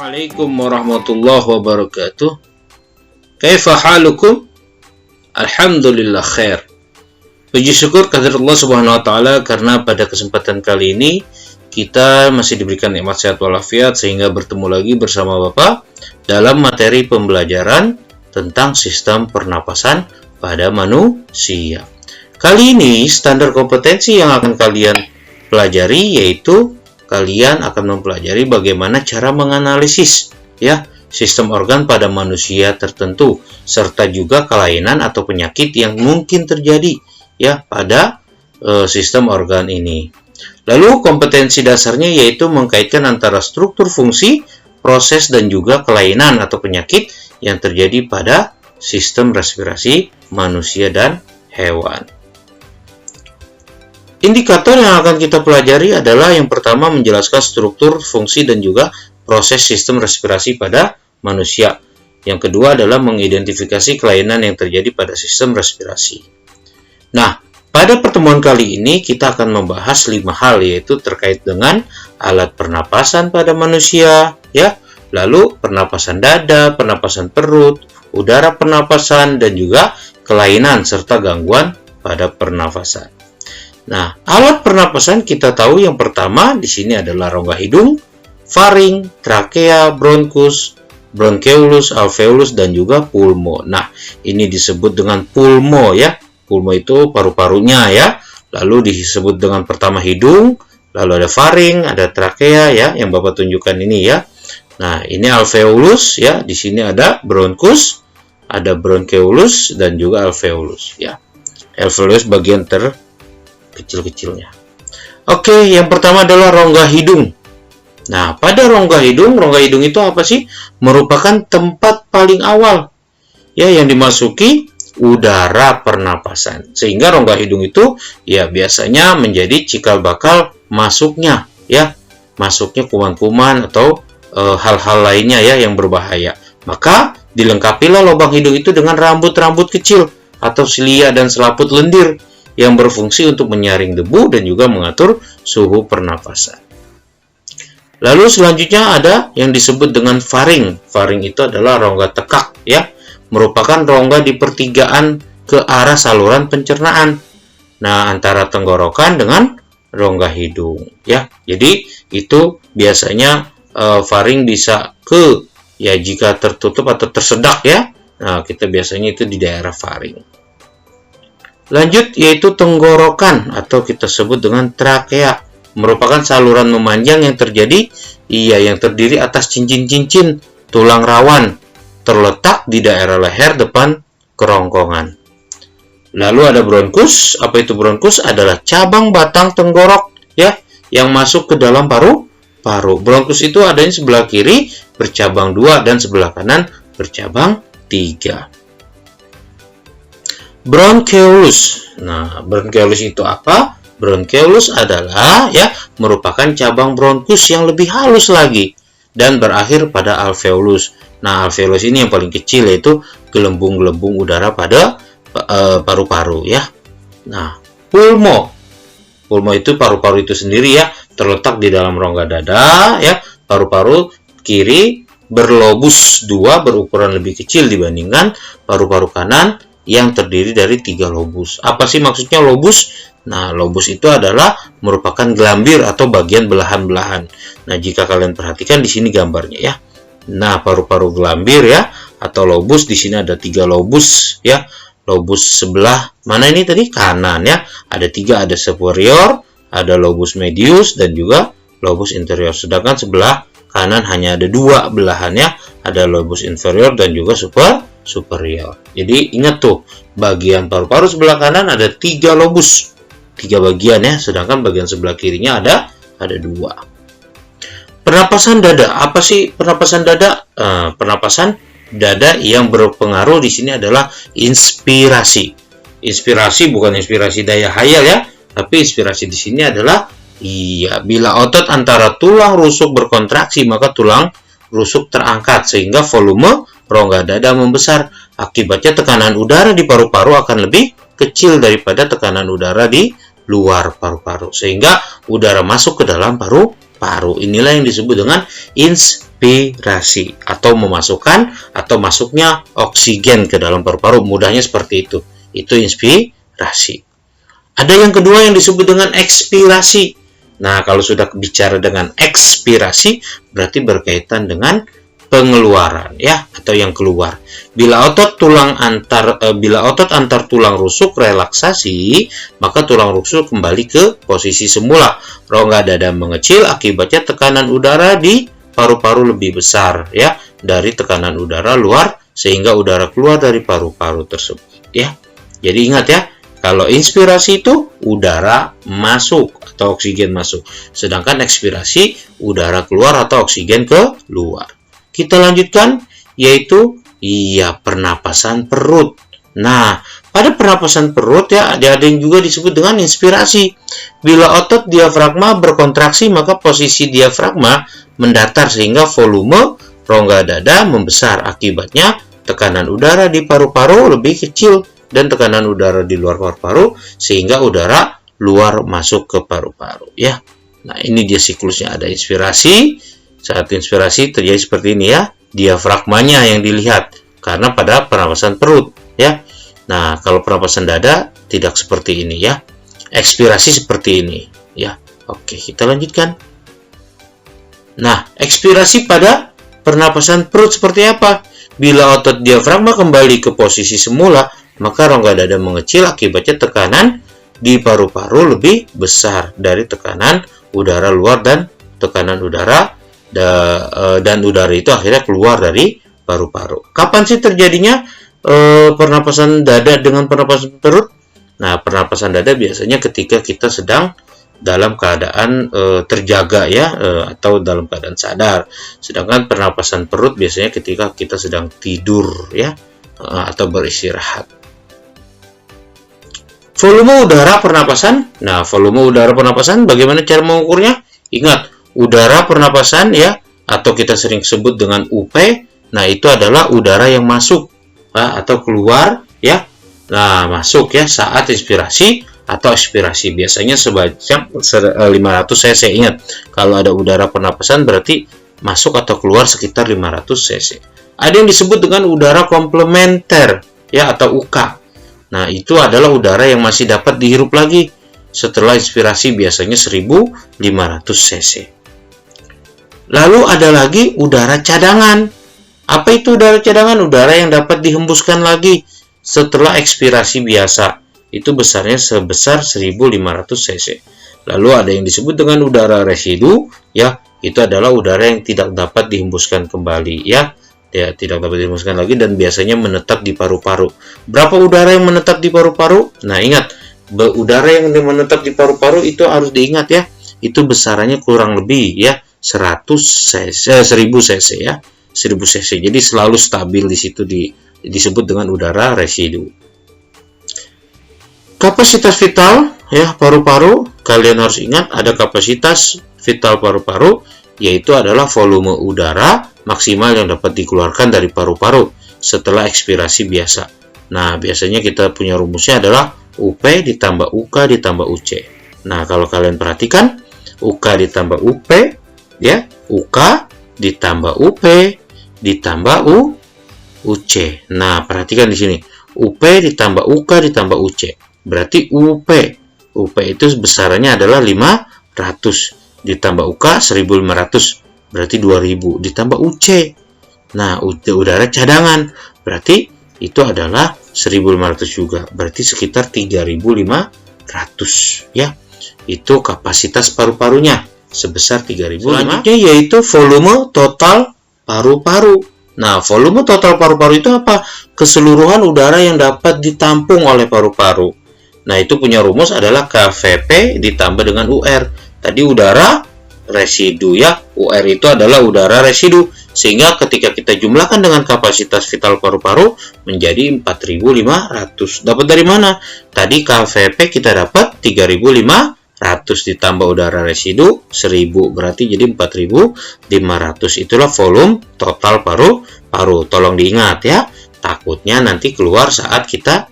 Assalamualaikum warahmatullahi wabarakatuh. Kaifa halukum? Alhamdulillah khair. Puji syukur kehadirat Allah Subhanahu wa taala karena pada kesempatan kali ini kita masih diberikan nikmat sehat walafiat sehingga bertemu lagi bersama Bapak dalam materi pembelajaran tentang sistem pernapasan pada manusia. Kali ini standar kompetensi yang akan kalian pelajari yaitu kalian akan mempelajari bagaimana cara menganalisis sistem organ pada manusia tertentu serta juga kelainan atau penyakit yang mungkin terjadi pada sistem organ ini. Lalu kompetensi dasarnya yaitu mengkaitkan antara struktur fungsi, proses dan juga kelainan atau penyakit yang terjadi pada sistem respirasi manusia dan hewan. Indikator yang akan kita pelajari adalah yang pertama menjelaskan struktur, fungsi, dan juga proses sistem respirasi pada manusia. Yang kedua adalah mengidentifikasi kelainan yang terjadi pada sistem respirasi. Nah, pada pertemuan kali ini kita akan membahas 5 hal yaitu terkait dengan alat pernapasan pada manusia, lalu pernapasan dada, pernapasan perut, udara pernapasan, dan juga kelainan serta gangguan pada pernapasan. Nah, alat pernapasan kita tahu yang pertama di sini adalah rongga hidung, faring, trakea, bronkus, bronkeolus, alveolus, dan juga pulmo. Nah, ini disebut dengan pulmo Pulmo itu paru-parunya Lalu disebut dengan pertama hidung, lalu ada faring, ada trakea yang Bapak tunjukkan ini Nah, ini alveolus di sini ada bronkus, ada bronkeolus dan juga alveolus Alveolus bagian kecil-kecilnya. Oke, yang pertama adalah rongga hidung. Nah, pada rongga hidung itu apa sih? Merupakan tempat paling awal yang dimasuki udara pernapasan. Sehingga rongga hidung itu biasanya menjadi cikal bakal masuknya masuknya kuman-kuman atau hal-hal lainnya yang berbahaya. Maka dilengkapilah lubang hidung itu dengan rambut-rambut kecil atau silia dan selaput lendir yang berfungsi untuk menyaring debu dan juga mengatur suhu pernapasan. Lalu selanjutnya ada yang disebut dengan faring. Faring itu adalah rongga tekak merupakan rongga di pertigaan ke arah saluran pencernaan. Nah, antara tenggorokan dengan rongga hidung Jadi itu biasanya faring bisa jika tertutup atau tersedak Nah, kita biasanya itu di daerah faring. Lanjut yaitu tenggorokan atau kita sebut dengan trakea, merupakan saluran memanjang yang terdiri atas cincin-cincin tulang rawan terletak di daerah leher depan kerongkongan. Lalu ada bronkus. Apa itu bronkus? Adalah cabang batang tenggorok yang masuk ke dalam paru-paru. Bronkus itu adanya sebelah kiri bercabang 2 dan sebelah kanan bercabang 3. Bronkeolus. Nah, bronkeolus itu apa? Bronkeolus adalah merupakan cabang bronkus yang lebih halus lagi dan berakhir pada alveolus. Nah, alveolus ini yang paling kecil yaitu gelembung-gelembung udara pada paru-paru Nah, pulmo. Pulmo itu paru-paru itu sendiri terletak di dalam rongga dada Paru-paru kiri berlobus 2 berukuran lebih kecil dibandingkan paru-paru kanan yang terdiri dari 3 lobus. Apa sih maksudnya lobus? Nah, lobus itu adalah merupakan gelambir atau bagian belahan-belahan. Nah, jika kalian perhatikan di sini gambarnya Nah, paru-paru gelambir atau lobus di sini ada 3 lobus Lobus sebelah mana ini tadi? Kanan Ada 3, ada superior, ada lobus medius dan juga lobus interior. Sedangkan sebelah kanan hanya ada 2 belahannya, ada lobus inferior dan juga superior. Jadi ingat tuh, bagian paru-paru sebelah kanan ada 3 lobus, 3 bagian sedangkan bagian sebelah kirinya ada 2. Pernapasan dada. Apa sih pernapasan dada? Pernapasan dada yang berpengaruh di sini adalah inspirasi. Inspirasi bukan inspirasi daya hayal tapi inspirasi di sini adalah bila otot antara tulang rusuk berkontraksi maka tulang rusuk terangkat sehingga volume rongga dada membesar. Akibatnya tekanan udara di paru-paru akan lebih kecil daripada tekanan udara di luar paru-paru sehingga udara masuk ke dalam paru-paru. Inilah yang disebut dengan inspirasi. inspirasi atau memasukkan atau masuknya oksigen ke dalam paru-paru. Mudahnya seperti itu. Itu inspirasi. Ada yang kedua yang disebut dengan ekspirasi. Nah, kalau sudah bicara dengan ekspirasi berarti berkaitan dengan pengeluaran ya, atau yang keluar. Bila otot antar tulang rusuk relaksasi, maka tulang rusuk kembali ke posisi semula. Rongga dada mengecil, akibatnya tekanan udara di paru-paru lebih besar ya dari tekanan udara luar, sehingga udara keluar dari paru-paru tersebut ya. Jadi ingat ya, kalau inspirasi itu udara masuk atau oksigen masuk, sedangkan ekspirasi udara keluar atau oksigen keluar. Kita lanjutkan, yaitu pernapasan perut. Nah, pada pernapasan perut ya, ada yang juga disebut dengan inspirasi. Bila otot diafragma berkontraksi, maka posisi diafragma mendatar sehingga volume rongga dada membesar. Akibatnya tekanan udara di paru-paru lebih kecil dan tekanan udara di luar paru-paru, sehingga udara luar masuk ke paru-paru ya. Nah, ini dia siklusnya, ada inspirasi. Saat inspirasi terjadi seperti ini ya, diafragmanya yang dilihat karena pada pernapasan perut ya. Nah, kalau pernapasan dada tidak seperti ini ya. Ekspirasi seperti ini ya. Oke, kita lanjutkan. Nah, ekspirasi pada pernapasan perut seperti apa? Bila otot diafragma kembali ke posisi semula, maka rongga dada mengecil, akibatnya tekanan di paru-paru lebih besar dari tekanan udara luar dan tekanan udara dan udara itu akhirnya keluar dari paru-paru. Kapan sih terjadinya pernapasan dada dengan pernapasan perut? Nah, pernapasan dada biasanya ketika kita sedang dalam keadaan terjaga ya, atau dalam keadaan sadar. Sedangkan pernapasan perut biasanya ketika kita sedang tidur ya, atau beristirahat. Volume udara pernapasan. Nah, volume udara pernapasan bagaimana cara mengukurnya? Ingat, udara pernapasan ya, atau kita sering sebut dengan UP. Nah, itu adalah udara yang masuk atau keluar ya. Nah, masuk ya saat inspirasi atau ekspirasi, biasanya sebanyak 500 cc. Ingat, kalau ada udara pernapasan berarti masuk atau keluar sekitar 500 cc. Ada yang disebut dengan udara komplementer ya, atau UK. Nah, itu adalah udara yang masih dapat dihirup lagi setelah inspirasi, biasanya 1500 cc. Lalu ada lagi udara cadangan. Apa itu udara cadangan? Udara yang dapat dihembuskan lagi setelah ekspirasi biasa. Itu besarnya sebesar 1500 cc. Lalu ada yang disebut dengan udara residu ya, itu adalah udara yang tidak dapat dihembuskan kembali ya. Tidak dapat dihembuskan lagi dan biasanya menetap di paru-paru. Berapa udara yang menetap di paru-paru? Nah, ingat, udara yang menetap di paru-paru itu harus diingat ya. Itu besarannya kurang lebih ya 1000 cc ya. 1000 cc. Jadi selalu stabil di situ, disebut dengan udara residu. Kapasitas vital ya paru-paru, kalian harus ingat ada kapasitas vital paru-paru, yaitu adalah volume udara maksimal yang dapat dikeluarkan dari paru-paru setelah ekspirasi biasa. Nah, biasanya kita punya rumusnya adalah UP ditambah UK ditambah UC. Nah, kalau kalian perhatikan, UK ditambah UP ya, UK ditambah UP ditambah UC. Nah, perhatikan di sini, UP ditambah UK ditambah UC. Berarti UP itu besarannya adalah 500 ditambah UK 1500, berarti 2000 ditambah UC. Nah, udara cadangan berarti itu adalah 1500 juga, berarti sekitar 3500 ya. Itu kapasitas paru-parunya sebesar 3000. Selanjutnya yaitu volume total paru-paru. Nah, volume total paru-paru itu apa? Keseluruhan udara yang dapat ditampung oleh paru-paru. Nah, itu punya rumus adalah KVP ditambah dengan UR. Tadi udara residu ya, UR itu adalah udara residu. Sehingga ketika kita jumlahkan dengan kapasitas vital paru-paru menjadi 4500. Dapat dari mana? Tadi KVP kita dapat 3500 ditambah udara residu 1000, berarti jadi 4500. Itulah volume total paru-paru. Tolong diingat ya, takutnya nanti keluar saat kita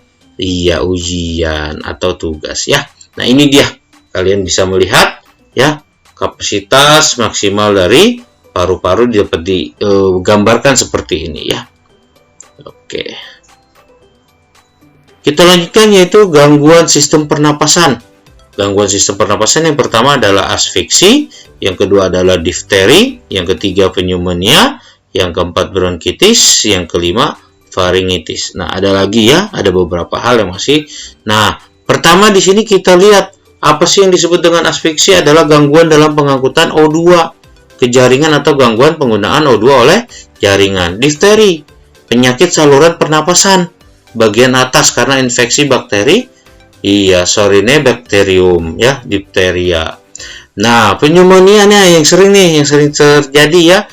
ujian atau tugas ya. Nah, ini dia, kalian bisa melihat ya kapasitas maksimal dari paru-paru dapat digambarkan seperti ini ya. Oke. Kita lanjutkan yaitu gangguan sistem pernapasan. Gangguan sistem pernapasan yang pertama adalah asfiksi, yang kedua adalah difteri, yang ketiga pneumonia, yang keempat bronkitis, yang kelima faringitis. Nah, ada lagi ya, ada beberapa hal yang masih. Nah, pertama di sini kita lihat apa sih yang disebut dengan asfiksi adalah gangguan dalam pengangkutan O2 ke jaringan atau gangguan penggunaan O2 oleh jaringan. Difteri, penyakit saluran pernapasan bagian atas karena infeksi bakteri. Iya, Sorinebacterium ya, difteria. Nah, pneumonia yang sering terjadi ya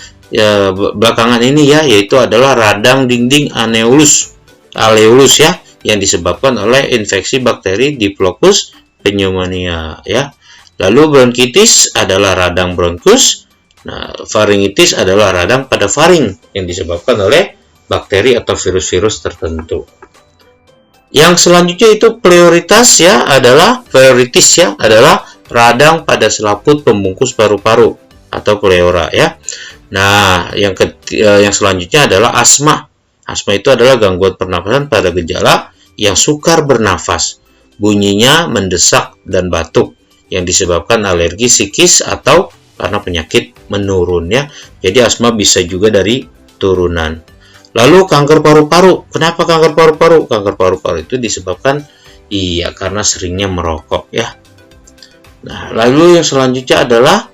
belakangan ini ya, yaitu adalah radang dinding aleolus ya, yang disebabkan oleh infeksi bakteri Diplopus pneumonia ya. Lalu bronkitis adalah radang bronkus. Nah, faringitis adalah radang pada faring yang disebabkan oleh bakteri atau virus-virus tertentu. Yang selanjutnya itu pleuritis ya, adalah radang pada selaput pembungkus paru-paru atau pleura ya. Nah, yang selanjutnya adalah asma. Asma itu adalah gangguan pernapasan pada gejala yang sukar bernafas, bunyinya mendesak dan batuk yang disebabkan alergi psikis atau karena penyakit menurun ya. Jadi asma bisa juga dari turunan. Lalu kanker paru-paru. Kenapa kanker paru-paru? Kanker paru-paru itu disebabkan karena seringnya merokok ya. Nah, lalu yang selanjutnya adalah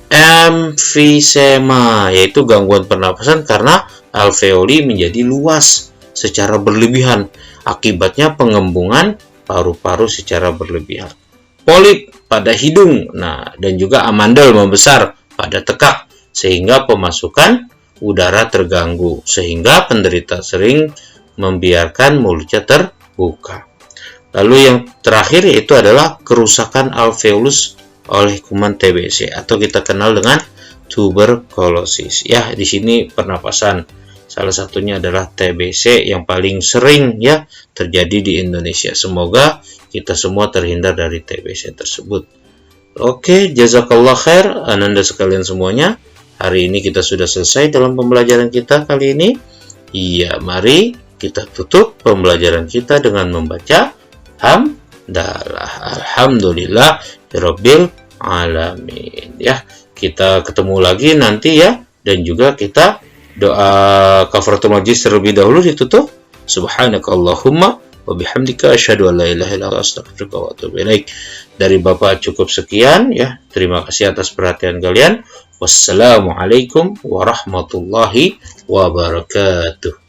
emfisema, yaitu gangguan pernapasan karena alveoli menjadi luas secara berlebihan. Akibatnya pengembungan paru-paru secara berlebihan. Polip pada hidung, nah, dan juga amandel membesar pada tekak sehingga pemasukan udara terganggu, sehingga penderita sering membiarkan mulutnya terbuka. Lalu yang terakhir yaitu adalah kerusakan alveolus oleh kuman TBC atau kita kenal dengan tuberkulosis. Ya, di sini pernapasan salah satunya adalah TBC yang paling sering ya terjadi di Indonesia. Semoga kita semua terhindar dari TBC tersebut. Oke, jazakallah khair ananda sekalian semuanya. Hari ini kita sudah selesai dalam pembelajaran kita kali ini. Iya, mari kita tutup pembelajaran kita dengan membaca hamdalah. Alhamdulillah rabbil alamin. Ya, kita ketemu lagi nanti ya, dan juga kita doa kafaratul majlis terlebih dahulu ditutup. Subhanakallahumma wa bihamdika asyhadu an la ilaha illa anta astaghfiruka wa atubu ilaik. Dari Bapak cukup sekian ya. Terima kasih atas perhatian kalian. Wassalamualaikum warahmatullahi wabarakatuh.